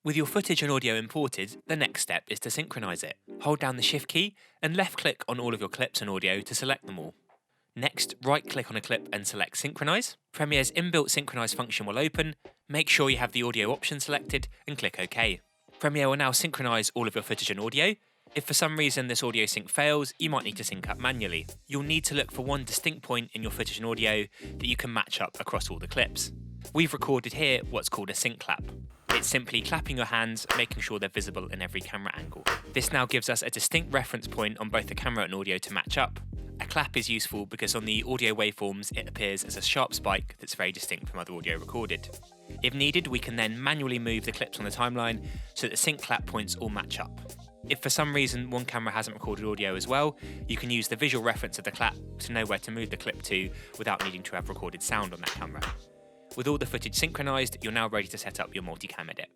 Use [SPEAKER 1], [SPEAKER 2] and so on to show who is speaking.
[SPEAKER 1] With your footage and audio imported, the next step is to synchronize it. Hold down the Shift key and left click on all of your clips and audio to select them all. Next, right click on a clip and select Synchronize. Premiere's inbuilt Synchronize function will open. Make sure you have the audio option selected and click OK. Premiere will now synchronize all of your footage and audio. If for some reason this audio sync fails, you might need to sync up manually. You'll need to look for one distinct point in your footage and audio that you can match up across all the clips. We've recorded here what's called a sync clap. It's simply clapping your hands, making sure they're visible in every camera angle. This now gives us a distinct reference point on both the camera and audio to match up. A clap is useful because on the audio waveforms it appears as a sharp spike that's very distinct from other audio recorded. If needed, we can then manually move the clips on the timeline so that the sync clap points all match up. If for some reason one camera hasn't recorded audio as well, you can use the visual reference of the clap to know where to move the clip to without needing to have recorded sound on that camera. With all the footage synchronized, you're now ready to set up your multicam edit.